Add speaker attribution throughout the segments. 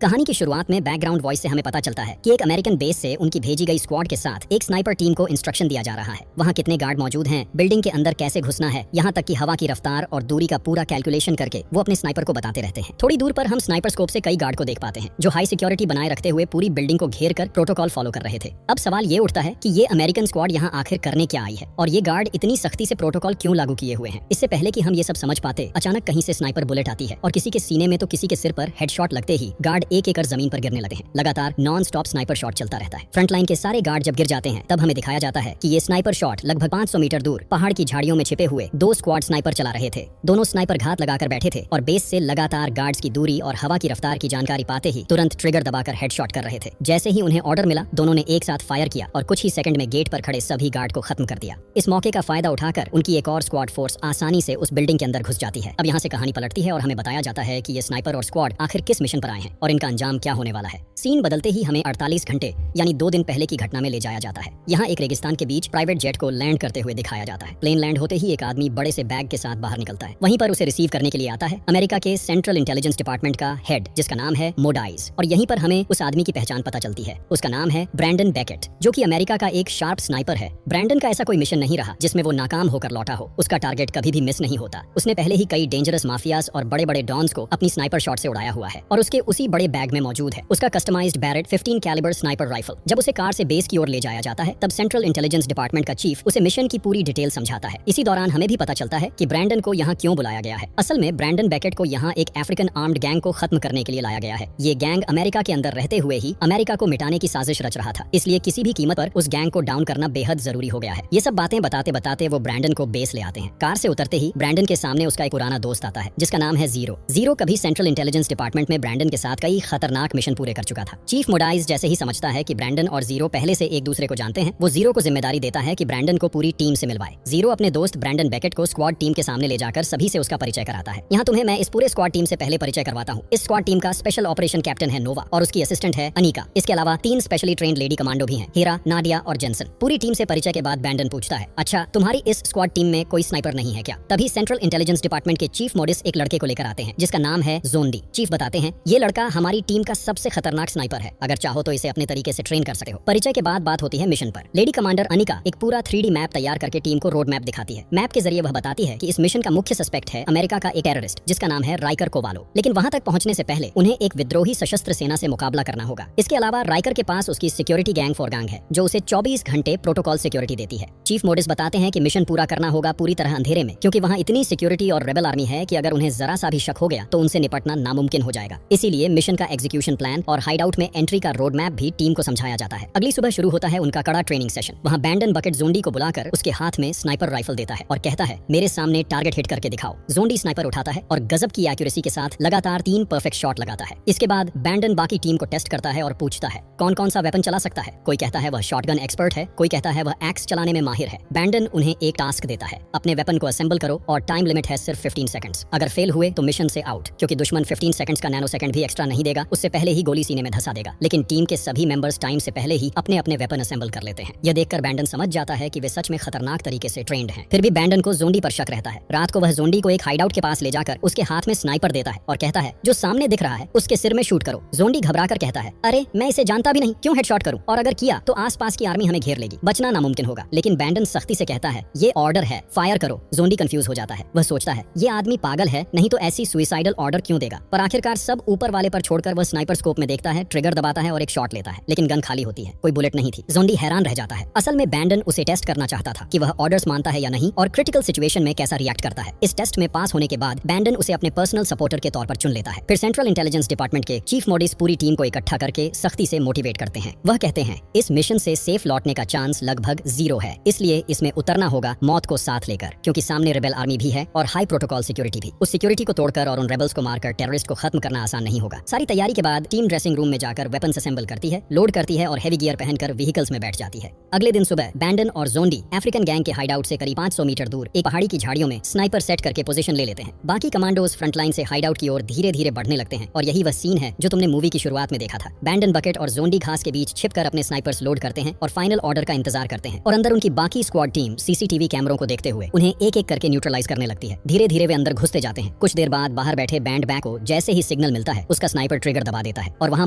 Speaker 1: कहानी की शुरुआत में बैकग्राउंड वॉइस से हमें पता चलता है कि एक अमेरिकन बेस से उनकी भेजी गई स्क्वाड के साथ एक स्नाइपर टीम को इंस्ट्रक्शन दिया जा रहा है। वहाँ कितने गार्ड मौजूद हैं, बिल्डिंग के अंदर कैसे घुसना है, यहाँ तक कि हवा की रफ्तार और दूरी का पूरा कैलकुलेशन करके वो अपने स्नाइपर को बताते रहते हैं। थोड़ी दूर पर हम स्नाइपर स्कोप से कई गार्ड को देख पाते हैं जो हाई सिक्योरिटी बनाए रखते हुए पूरी बिल्डिंग को घेर कर प्रोटोकॉल फॉलो कर रहे थे। अब सवाल ये उठता है कि ये अमेरिकन स्क्वाड यहाँ आखिर करने क्या आई है और ये गार्ड इतनी सख्ती से प्रोटोकॉल क्यों लागू किए हुए हैं। इससे पहले कि हम ये सब समझ पाते, अचानक कहीं से स्नाइपर बुलेट आती है और किसी के सीने में तो किसी के सिर पर हेडशॉट लगते ही गार्ड एक एकड़ जमीन पर गिरने लगे हैं। लगातार नॉन स्टॉप स्नाइपर शॉट चलता रहता है। फ्रंट लाइन के सारे गार्ड जब गिर जाते हैं तब हमें दिखाया जाता है कि ये स्नाइपर शॉट लगभग 500 मीटर दूर पहाड़ की झाड़ियों में छिपे हुए दो स्क्वाड स्नाइपर चला रहे थे। दोनों स्नाइपर घात लगाकर बैठे थे और बेस से लगातार गार्ड्स की दूरी और हवा की रफ्तार की जानकारी पाते ही तुरंत ट्रिगर दबाकर हेडशॉट कर रहे थे। जैसे ही उन्हें ऑर्डर मिला, दोनों ने एक साथ फायर किया और कुछ ही सेकंड में गेट पर खड़े सभी गार्ड को खत्म कर दिया। इस मौके का फायदा उठाकर उनकी एक और स्क्वाड फोर्स आसानी से उस बिल्डिंग के अंदर घुस जाती है। अब यहाँ से कहानी पलटती है और हमें बताया जाता है कि ये स्नाइपर और स्क्वाड आखिर किस मिशन पर आए हैं और इनका अंजाम क्या होने वाला है। सीन बदलते ही हमें 48 घंटे यानी 2 दिन पहले की घटना में ले जाया जाता है। यहाँ एक रेगिस्तान के बीच प्राइवेट जेट को लैंड करते हुए दिखाया जाता है। प्लेन लैंड होते ही एक आदमी बड़े से बैग के साथ बाहर निकलता है। वहीं पर उसे रिसीव करने के लिए आता है अमेरिका के सेंट्रल इंटेलिजेंस डिपार्टमेंट का हेड, जिसका नाम है मोडाइज। और यहीं पर हमें उस आदमी की पहचान पता चलती है। उसका नाम है ब्रैंडन बेकेट, जो कि अमेरिका का एक शार्प स्नाइपर है। ब्रैंडन का ऐसा कोई मिशन नहीं रहा जिसमें वो नाकाम होकर लौटा हो। उसका टारगेट कभी भी मिस नहीं होता। उसने पहले ही कई डेंजरस माफियाज और बड़े बड़े डॉन्स को अपनी स्नाइपर शॉट से उड़ाया हुआ है और उसके उसी बड़े बैग में मौजूद है उसका customised Barrett 15 calibre sniper rifle. जब उसे कार से बेस की ओर ले जाया जाता है तब सेंट्रल इंटेलिजेंस डिपार्टमेंट का चीफ उसे मिशन की पूरी डिटेल समझाता है। इसी दौरान हमें भी पता चलता है कि ब्रैंडन को यहाँ क्यों बुलाया गया है। असल में ब्रैंडन बेकेट को यहाँ एक अफ्रीकन आर्म्ड गैंग को खत्म करने के लिए लाया गया है। ये गैंग अमेरिका के अंदर रहते हुए ही अमेरिका को मिटाने की साजिश रच रहा था, इसलिए किसी भी कीमत पर उस गैंग को डाउन करना बेहद जरूरी हो गया है। ये सब बातें बताते बताते वो ब्रैंडन को बेस ले आते हैं। कार से उतरते ही ब्रैंडन के सामने उसका एक पुराना दोस्त आता है जिसका नाम है जीरो। जीरो कभी सेंट्रल इंटेलिजेंस डिपार्टमेंट में ब्रैंडन के साथ कई खतरनाक मिशन पूरे कर चुका था। चीफ मोडाइज जैसे ही समझता है कि ब्रैंडन और जीरो पहले से एक दूसरे को जानते हैं, वो जीरो को जिम्मेदारी देता है कि ब्रैंडन को पूरी टीम से मिलवाए। जीरो अपने दोस्त ब्रैंडन बेकेट को स्क्वाड टीम के सामने ले जाकर सभी से उसका परिचय कराता है। यहाँ तुम्हें मैं इस पूरे स्क्वाड टीम से पहले परिचय करवाता हूँ। इस स्क्वाड टीम का स्पेशल ऑपरेशन कैप्टन है नोवा और उसकी असिस्टेंट है अनिका। इसके अलावा 3 स्पेशली ट्रेन्ड लेडी कमांडो भी हैं, हीरा, नाडिया और जेंसन। पूरी टीम से परिचय के बाद ब्रैंडन पूछता है, अच्छा तुम्हारी इस स्क्वाड टीम में कोई स्नाइपर नहीं है क्या? तभी सेंट्रल इंटेलिजेंस डिपार्टमेंट के चीफ मोडिस एक लड़के को लेकर आते हैं जिसका नाम है जोंडी। चीफ बताते हैं, ये लड़का हमारी टीम का सबसे खतरनाक स्नाइपर है, अगर चाहो तो इसे अपने तरीके से ट्रेन कर सकते हो। परिचय के बाद बात होती है मिशन पर। लेडी कमांडर अनिका एक पूरा 3D मैप तैयार करके टीम को रोड मैप दिखाती है। मैप के जरिए वह बताती है कि इस मिशन का मुख्य सस्पेक्ट है अमेरिका का एक टेररिस्ट जिसका नाम है राइकर कोवालो। लेकिन वहां तक पहुंचने से पहले उन्हें एक विद्रोही सशस्त्र सेना से मुकाबला करना होगा। इसके अलावा राइकर के पास उसकी सिक्योरिटी गैंग फोरगांग है जो उसे 24 घंटे प्रोटोकॉल सिक्योरिटी देती है। चीफ मोडिस बताते हैं कि मिशन पूरा करना होगा पूरी तरह अंधेरे में, क्योंकि वहाँ इतनी सिक्योरिटी और रेबल आर्मी है कि अगर उन्हें जरा सा भी शक हो गया तो उनसे निपटना नामुमकिन हो जाएगा। इसीलिए मिशन का एग्जीक्यूशन प्लान और हाइडआउट में एंट्री का रोड मैप भी टीम को समझाया जाता है। अगली सुबह शुरू होता है उनका कड़ा ट्रेनिंग सेशन। वहाँ ब्रैंडन बकेट जोंडी को बुलाकर उसके हाथ में स्नाइपर राइफल देता है और कहता है, मेरे सामने टारगेट हिट करके दिखाओ। जोंडी स्नाइपर उठाता है और गजब की एक्यूरेसी के साथ लगातार 3 परफेक्ट शॉट लगाता है। इसके बाद ब्रैंडन बाकी टीम को टेस्ट करता है और पूछता है कौन कौन सा वेपन चला सकता है। कोई कहता है वह शॉटगन एक्सपर्ट है, कोई कहता है वह एक्स चलाने में माहिर है। ब्रैंडन उन्हें एक टास्क देता है, अपने वेपन को असेंबल करो और टाइम लिमिट है सिर्फ 15 सेकंड्स। अगर फेल हुए तो मिशन से आउट, क्योंकि दुश्मन 15 सेकंड्स का नैनो सेकंड भी एक्स्ट्रा नहीं देगा, उससे पहले ही गोली सीने में धंसा देगा। लेकिन टीम के सभी मेंबर्स टाइम से पहले ही अपने अपने वेपन असेंबल कर लेते हैं। यह देखकर ब्रैंडन समझ जाता है कि वे सच में खतरनाक तरीके से ट्रेंड हैं। फिर भी ब्रैंडन को जोंडी पर शक रहता है। रात को वह जोंडी को एक हाइडआउट के पास ले जाकर उसके हाथ में स्नाइपर देता है और कहता है, जो सामने दिख रहा है उसके सिर में शूट करो। जोंडी घबराकर कहता है, अरे मैं इसे जानता भी नहीं, क्यों हेडशॉट करूं? और अगर किया तो आसपास की आर्मी हमें घेर लेगी, बचना नामुमकिन होगा। लेकिन ब्रैंडन सख्ती से कहता है, ये ऑर्डर है, फायर करो। जोंडी कंफ्यूज हो जाता है। वह सोचता है, ये आदमी पागल है, नहीं तो ऐसी सुइसाइडल ऑर्डर क्यों देगा? पर आखिरकार सब ऊपर वाले पर छोड़कर वह स्नाइपर स्कोप में देखता है, ट्रिगर दबाता है और एक शॉट लेता है। लेकिन गन खाली होती है, कोई बुलेट नहीं थी। जोंडी हैरान रह जाता है। असल में ब्रैंडन उसे टेस्ट करना चाहता था कि वह ऑर्डर्स मानता है या नहीं और क्रिटिकल सिचुएशन में कैसा रिएक्ट करता है। इस टेस्ट में पास होने के बाद ब्रैंडन उसे अपने पर्सनल सपोर्टर के तौर पर चुन लेता है। फिर सेंट्रल इंटेलिजेंस डिपार्टमेंट के चीफ मोडिस पूरी टीम को इकट्ठा करके सख्ती से मोटिवेट करते हैं। वह कहते हैं, इस मिशन से सेफ लौटने का चांस लगभग 0 है, इसलिए इसमें उतरना होगा मौत को साथ लेकर, क्योंकि सामने रेबल आर्मी भी है और हाई प्रोटोकॉल सिक्योरिटी भी। उस सिक्योरिटी को तोड़कर और उन रेबल्स को मारकर टेररिस्ट को खत्म करना आसान नहीं होगा। सारी तैयारी के बाद टीम ड्रेसिंग रूम में जाकर वेपन्स असेंबल करती है, लोड करती है और हेवी गियर पहनकर व्हीकल्स में बैठ जाती है। अगले दिन सुबह ब्रैंडन और जोंडी अफ्रीकन गैंग के हाइडआउट से करीब 500 मीटर दूर एक पहाड़ी की झाड़ियों में स्नाइपर सेट करके पोजीशन ले लेते हैं। बाकी कमांडोज फ्रंटलाइन से हाइडआउट की ओर धीरे धीरे बढ़ने लगते हैं और यही वह सीन है जो तुमने मूवी की शुरुआत में देखा था। ब्रैंडन बकेट और जोंडी घास के बीच छिपकर अपने स्नाइपर्स लोड करते हैं और फाइनल ऑर्डर का इंतजार करते हैं। और अंदर उनकी बाकी स्क्वाड टीम सीसीटीवी कैमरों को देखते हुए उन्हें एक एक करके न्यूट्रलाइज करने लगती है। धीरे धीरे वे अंदर घुसते जाते हैं। कुछ देर बाद बाहर बैठे बैंड बैक को जैसे ही सिग्नल मिलता है, उसका स्नाइपर स्नाइपर ट्रिगर दबा देता है और वहाँ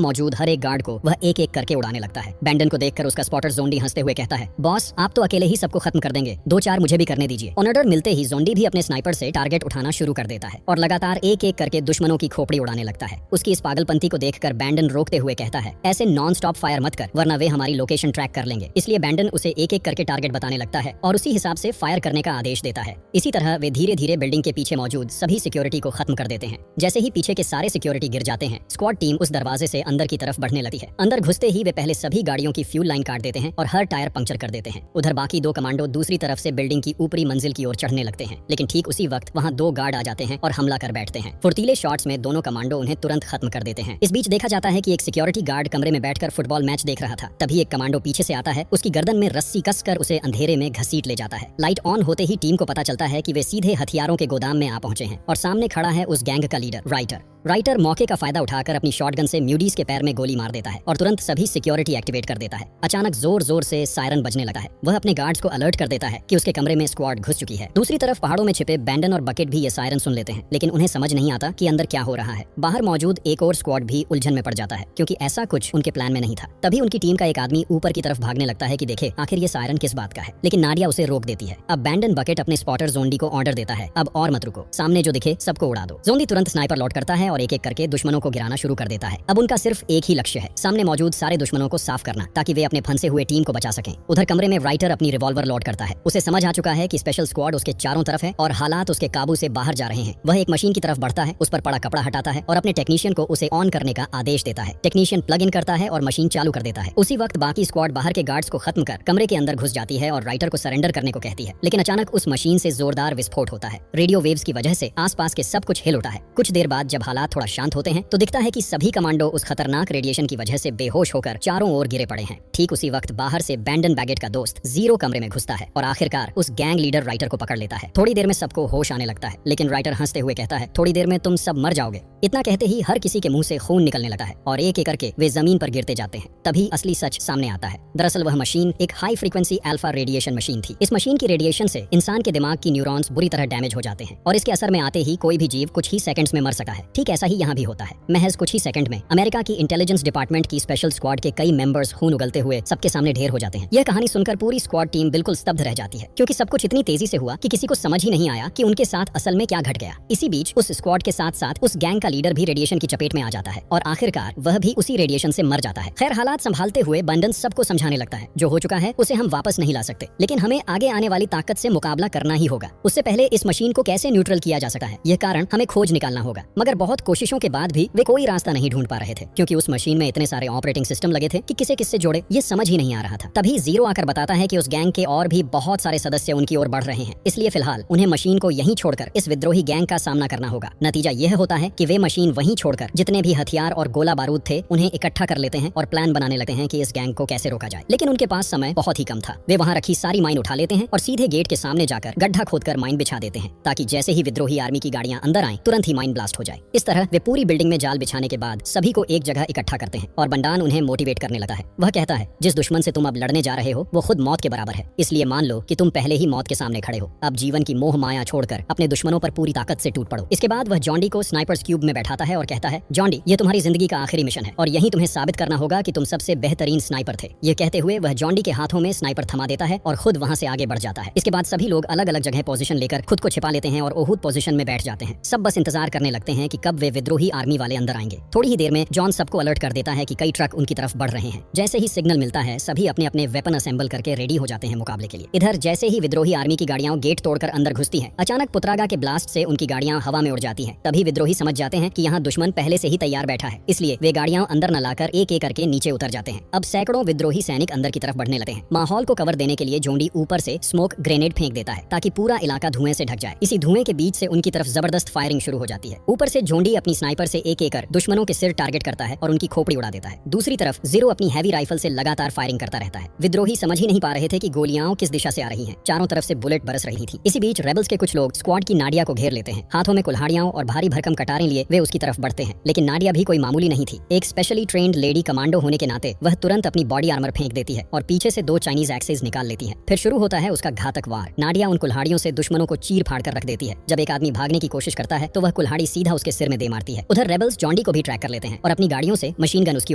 Speaker 1: मौजूद हर एक गार्ड को वह एक एक करके उड़ाने लगता है। बैंडन को देखकर उसका स्पॉटर जोंडी हंसते हुए कहता है, बॉस आप तो अकेले ही सबको खत्म कर देंगे, 2-4 मुझे भी करने दीजिए। ऑर्डर मिलते ही जोंडी भी अपने स्नाइपर से टारगेट उठाना शुरू कर देता है और लगातार एक एक करके दुश्मनों की खोपड़ी उड़ाने लगता है। उसकी इस पागलपंती को देखकर बैंडन रोकते हुए कहता है, ऐसे नॉन स्टॉप फायर मत कर वरना वे हमारी लोकेशन ट्रैक कर लेंगे। इसलिए बैंडन उसे एक एक करके टारगेट बताने लगता है और उसी हिसाब से फायर करने का आदेश देता है। इसी तरह वे धीरे धीरे बिल्डिंग के पीछे मौजूद सभी सिक्योरिटी को खत्म कर देते हैं। जैसे ही पीछे के सारे सिक्योरिटी गिर जाते हैं, स्क्वाड टीम उस दरवाजे से अंदर की तरफ बढ़ने लगती है। अंदर घुसते ही वे पहले सभी गाड़ियों की फ्यूल लाइन काट देते हैं और हर टायर पंक्चर कर देते हैं। उधर बाकी 2 कमांडो दूसरी तरफ से बिल्डिंग की ऊपरी मंजिल की ओर चढ़ने लगते हैं, लेकिन ठीक उसी वक्त वहाँ 2 गार्ड आ जाते हैं और हमला कर बैठते हैं। फुर्तीले शॉट्स में दोनों कमांडो उन्हें तुरंत खत्म कर देते हैं। इस बीच देखा जाता है कि एक सिक्योरिटी गार्ड कमरे में बैठकर फुटबॉल मैच देख रहा था। तभी एक कमांडो पीछे से आता है, उसकी गर्दन में रस्सी कसकर उसे अंधेरे में घसीट ले जाता है। लाइट ऑन होते ही टीम को पता चलता है कि वे सीधे हथियारों के गोदाम में आ पहुंचे हैं और सामने खड़ा है उस गैंग का लीडर राइटर मौके का फायदा उठाकर अपनी शॉटगन से म्यूडीज के पैर में गोली मार देता है और तुरंत सभी सिक्योरिटी एक्टिवेट कर देता है। अचानक जोर जोर से सायरन बजने लगा है। वह अपने गार्ड्स को अलर्ट कर देता है कि उसके कमरे में स्क्वाड घुस चुकी है। दूसरी तरफ पहाड़ों में छिपे बैंडन और बकेट भी ये सायरन सुन लेते हैं, लेकिन उन्हें समझ नहीं आता कि अंदर क्या हो रहा है। बाहर मौजूद एक और स्क्वाड भी उलझन में पड़ जाता है क्योंकि ऐसा कुछ उनके प्लान में नहीं था। तभी उनकी टीम का एक आदमी ऊपर की तरफ भागने लगता है कि देखे आखिर ये सायरन किस बात का है, लेकिन नाडिया उसे रोक देती है। अब बैंडन बकेट अपने स्पॉटर जोंडी को ऑर्डर देता है, अब और मत रुको, सामने जो दिखे सबको उड़ा दो। जोंडी तुरंत स्नाइपर लॉड करता है और एक एक करके दुश्मनों को गिराना शुरू कर देता है। अब उनका सिर्फ एक ही लक्ष्य है, सामने मौजूद सारे दुश्मनों को साफ करना ताकि वे अपने फंसे हुए टीम को बचा सकें। उधर कमरे में राइटर अपनी रिवॉल्वर लॉड करता है। उसे समझ आ चुका है कि स्पेशल स्क्वाड उसके चारों तरफ है और हालात उसके काबू से बाहर जा रहे हैं। वह एक मशीन की तरफ बढ़ता है, उस पर पड़ा कपड़ा हटाता है और अपने टेक्नीशियन को उसे ऑन करने का आदेश देता है। टेक्नीशियन प्लग इन करता है और मशीन चालू कर देता है। उसी वक्त बाकी स्क्वाड बाहर के गार्ड्स को खत्म कर कमरे के अंदर घुस जाती है और राइटर को सरेंडर करने को कहती है, लेकिन अचानक उस मशीन से जोरदार विस्फोट होता है। रेडियो वेव्स की वजह से आसपास के सब कुछ हिल उठा है। कुछ देर बाद जब हालात थोड़ा शांत होते हैं तो दिखता है कि सभी कमांडो उस खतरनाक रेडिएशन की वजह से बेहोश होकर चारों ओर गिरे पड़े हैं। ठीक उसी वक्त बाहर से बैंडन बैगेट का दोस्त जीरो कमरे में घुसता है और आखिरकार उस गैंग लीडर राइटर को पकड़ लेता है। थोड़ी देर में सबको होश आने लगता है, लेकिन राइटर हंसते हुए कहता है, थोड़ी देर में तुम सब मर जाओगे। इतना कहते ही हर किसी के मुंह से खून निकलने लगता है और एक एक करके वे जमीन पर गिरते जाते हैं। तभी असली सच सामने आता है। दरअसल वह मशीन एक high frequency alpha radiation machine थी। इस मशीन की रेडिएशन से इंसान के दिमाग की न्यूरॉन्स बुरी तरह डैमेज हो जाते हैं और इसके असर में आते ही कोई भी जीव कुछ ही सेकंड्स में मर सका है। ठीक ऐसा ही यहाँ भी होता है। महज कुछ ही सेकंड में अमेरिका की इंटेलिजेंस डिपार्टमेंट की स्पेशल स्क्वाड के कई मेंबर्स खून उगलते हुए सबके सामने ढेर हो जाते हैं। यह कहानी सुनकर पूरी स्क्वाड टीम बिल्कुल स्तब्ध रह जाती है क्योंकि सब कुछ इतनी तेजी से हुआ कि किसी को समझ ही नहीं आया कि उनके साथ असल में क्या घट गया। इसी बीच उस स्क्वाड के साथ साथ उस गैंग का लीडर भी रेडिएशन की चपेट में आ जाता है और आखिरकार वह भी उसी रेडिएशन से मर जाता है। खैर हालात संभालते हुए बंडन सबको समझाने लगता है, जो हो चुका है उसे हम वापस नहीं ला सकते, लेकिन हमें आगे आने वाली ताकत से मुकाबला करना ही होगा। उससे पहले इस मशीन को कैसे न्यूट्रल किया जा सकता है, यह कारण हमें खोज निकालना होगा। मगर बहुत कोशिशों के बाद भी वे कोई रास्ता नहीं ढूंढ पा रहे थे क्योंकि उस मशीन में इतने सारे ऑपरेटिंग सिस्टम लगे थे कि किसे किससे जोड़े ये समझ ही नहीं आ रहा था। तभी जीरो आकर बताता है कि उस गैंग के और भी बहुत सारे सदस्य उनकी ओर बढ़ रहे हैं, इसलिए फिलहाल उन्हें मशीन को यहीं छोड़कर इस विद्रोही गैंग का सामना करना होगा। नतीजा यह होता है कि वे मशीन वहीं छोड़कर जितने भी हथियार और गोला बारूद थे उन्हें इकट्ठा कर लेते हैं और प्लान बनाने लगते हैं कि इस गैंग को कैसे रोका जाए। लेकिन उनके पास समय बहुत ही कम था। वे वहां रखी सारी माइन उठा लेते हैं और सीधे गेट के सामने जाकर गड्ढा खोदकर माइन बिछा देते हैं ताकि जैसे ही विद्रोही आर्मी की गाड़ियां अंदर आएं तुरंत ही माइन ब्लास्ट हो जाए। इस तरह वे पूरी बिल्डिंग में जाल बिछाने के बाद सभी को एक जगह इकट्ठा करते हैं और बंडान उन्हें मोटिवेट करने लगता है। वह कहता है, जिस दुश्मन से तुम अब लड़ने जा रहे हो वो खुद मौत के बराबर है, इसलिए मान लो कि तुम पहले ही मौत के सामने खड़े हो। अब जीवन की मोह माया छोड़कर अपने दुश्मनों पर पूरी ताकत से टूट पड़ो। इसके बाद वह जॉन्डी को स्नाइपर्स क्यूब में बैठाता है और कहता है, जॉन्डी ये तुम्हारी जिंदगी का आखिरी मिशन है और यही तुम्हें साबित करना होगा कि तुम सबसे बेहतरीन स्नाइपर थे। ये कहते हुए वह जॉन्डी के हाथों में स्नाइपर थमा देता है और खुद वहां से आगे बढ़ जाता है। इसके बाद सभी लोग अलग अलग जगह पोजीशन लेकर खुद को छिपा लेते हैं और ओहूद पोजीशन में बैठ जाते हैं। सब बस इंतजार करने लगते हैं कि कब वे विद्रोही आर्मी वाले अंदर आएंगे। थोड़ी ही देर में जॉन सबको अलर्ट कर देता है कि कई ट्रक उनकी तरफ बढ़ रहे हैं। जैसे ही सिग्नल मिलता है सभी अपने अपने वेपन असेंबल करके रेडी हो जाते हैं मुकाबले के लिए। इधर जैसे ही विद्रोही आर्मी की गाड़ियां गेट तोड़कर अंदर घुसती हैं, अचानक पुत्रागा के ब्लास्ट से उनकी गाड़ियां हवा में उड़ जाती हैं। तभी विद्रोही समझ जाते हैं कि यहाँ दुश्मन पहले से ही तैयार बैठा है, इसलिए वे गाड़ियां अंदर न लाकर एक एक करके नीचे उतर जाते हैं। अब सैकड़ों विद्रोही सैनिक अंदर की तरफ बढ़ने लगते हैं। माहौल को कवर देने के लिए जोंडी ऊपर से स्मोक ग्रेनेड फेंक देता है ताकि पूरा इलाका धुएं से ढक जाए। इसी धुएं के बीच से उनकी तरफ जबरदस्त फायरिंग शुरू हो जाती है। ऊपर से जोंडी अपनी स्नाइपर से एक एक कर दुश्मनों के सिर टारगेट करता है और उनकी खोपड़ी उड़ा देता है। दूसरी तरफ जीरो अपनी हैवी राइफल से लगातार फायरिंग करता रहता है। विद्रोही समझ ही नहीं पा रहे थे कि गोलियां किस दिशा से आ रही हैं। चारों तरफ से बुलेट बरस रही थी। इसी बीच रेबल्स के कुछ लोग स्क्वाड की नाडिया को घेर लेते हैं। हाथों में कुल्हाड़ियां और भारी भरकम कटारें लिए वे उसकी तरफ बढ़ते हैं, लेकिन नाडिया भी कोई मामूली नहीं थी। एक स्पेशली ट्रेन्ड लेडी कमांडो होने के नाते वह तुरंत अपनी बॉडी आर्मर फेंक देती है और पीछे से 2 चाइनीज एक्सेस निकाल लेती है। फिर शुरू होता है उसका घातक वार। नाडिया उन कुल्हाड़ियों से दुश्मनों को चीर फाड़ कर रख देती है। जब एक आदमी भागने की कोशिश करता है तो वह कुल्हाड़ी सीधा उसके सिर में दे मारती है। उधर रेबल्स जॉन्डी को भी ट्रैक कर लेते हैं और अपनी गाड़ियों से मशीन गन उसकी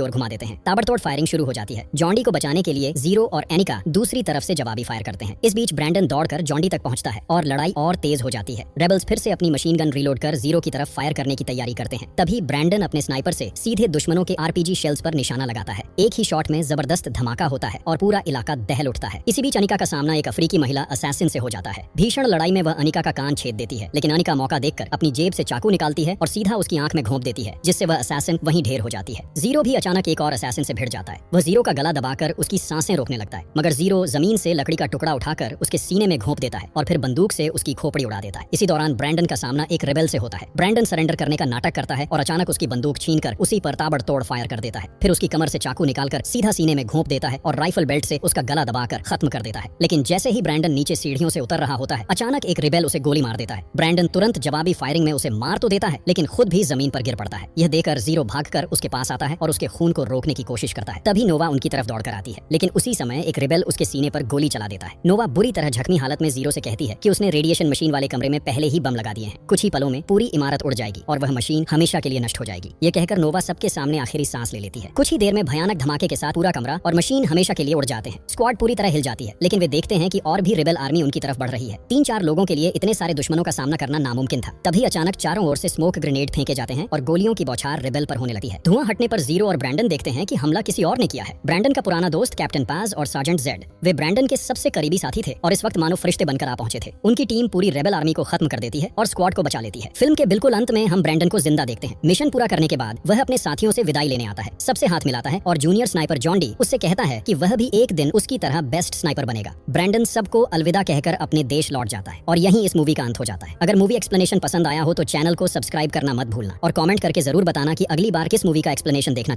Speaker 1: ओर घुमा देते हैं। ताबड़तोड़ फायरिंग शुरू हो जाती है। जॉन्डी को बचाने के लिए जीरो और एनिका दूसरी तरफ से जवाबी फायर करते हैं। इस बीच ब्रैंडन दौड़कर जॉन्डी तक पहुंचता है और लड़ाई और तेज हो जाती है। रेबल्स फिर से अपनी मशीन गन रीलोड कर जीरो की तरफ फायर करने की तैयारी करते हैं। तभी ब्रैंडन अपने स्नाइपर से सीधे दुश्मनों के आरपीजी शेल्स पर निशाना लगाता है। एक ही शॉट में जबरदस्त धमाका होता है और पूरा इलाका दहल उठता है। इसी बीच अनिका का सामना एक अफ्रीकी महिला असैसिन से हो जाता है। भीषण लड़ाई में वह अनिका का कान छेद देती है, लेकिन अनिका मौका देखकर अपनी जेब से चाकू निकालती है और सीधा उसकी आंख में घोंप देती है, जिससे वह असैसिन वहीं ढेर हो जाती है। जीरो भी अचानक एक और असैसिन से भिड़ जाता है। वह जीरो का गला दबाकर उसकी सांसें रोकने लगता है, मगर जीरो जमीन से लकड़ी का टुकड़ा उठाकर उसके सीने में घोंप देता है और फिर बंदूक से उसकी खोपड़ी उड़ा देता है। इसी दौरान ब्रैंडन का सामना एक रेबेल से होता है। ब्रैंडन सरेंडर करने का नाटक करता है और अचानक उसकी बंदूक छीनकर उसी पर ताबड़तोड़ फायर कर देता है। फिर उसकी कमर से चाकू निकालकर सीधा सीने में घोंप देता है और राइफल बेल्ट से उसका गला दबाकर खत्म कर देता है। लेकिन जैसे ही ब्रैंडन नीचे सीढ़ियों से उतर रहा होता है, अचानक एक रिबेल उसे गोली मार देता है। ब्रैंडन तुरंत जवाबी फायरिंग में उसे मार तो देता है, लेकिन खुद भी जमीन पर गिर पड़ता है। यह देखकर जीरो भागकर उसके पास आता है और उसके खून को रोकने की कोशिश करता है। तभी नोवा उनकी तरफ दौड़कर आती है, लेकिन उसी समय एक रिबेल उसके सीने पर गोली चला देता है। नोवा बुरी तरह जख्मी हालत में जीरो से कहती है कि उसने रेडिएशन मशीन वाले कमरे में पहले ही बम लगा दिए हैं। कुछ ही पलों में पूरी इमारत उड़ जाएगी और वह मशीन हमेशा के लिए नष्ट हो जाएगी। ये कहकर नोवा सबके सामने आखिरी सांस ले लेती है। कुछ ही देर में भयानक धमाके के साथ पूरा कमरा और मशीन हमेशा के लिए उड़ जाते हैं। स्क्वाड पूरी तरह हिल जाती है, लेकिन वे देखते हैं कि और भी रिबेल आर्मी उनकी तरफ बढ़ रही है। 3-4 लोगों के लिए इतने सारे दुश्मनों का सामना करना नामुमकिन था। तभी अचानक चारों ओर से स्मोक ग्रेनेड फेंके जाते हैं और गोलियों की बौछार रिबेल पर होने लगती है। धुआं हटने पर जीरो और ब्रैंडन देखते हैं कि हमला किसी और ने किया है। ब्रैंडन का पुराना दोस्त कैप्टन पाज और सार्जेंट जेड, वे ब्रैंडन के सबसे करीबी साथी थे और इस वक्त मानो फरिश्ते बनकर आ पहुंचे थे। उनकी टीम पूरी रेबेल आर्मी को खत्म कर देती है और स्क्वाड को बचा लेती है। फिल्म के बिल्कुल अंत में हम ब्रैंडन को जिंदा देखते हैं। मिशन पूरा करने के बाद वह अपने साथियों से विदाई लेने आता है, सबसे हाथ मिलाता है और जूनियर स्नाइपर जॉन्डी उससे कहता है कि वह भी एक दिन उसकी तरह बेस्ट स्नाइपर बनेगा। ब्रैंडन सबको अलविदा कहकर अपने देश लौट जाता है और यहीं इस मूवी का अंत हो जाता है। अगर मूवी एक्सप्लेनेशन पसंद आया हो तो चैनल को सब्सक्राइब करना मत भूलना और कमेंट करके जरूर बताना कि अगली बार किस मूवी का एक्सप्लेनेशन देखना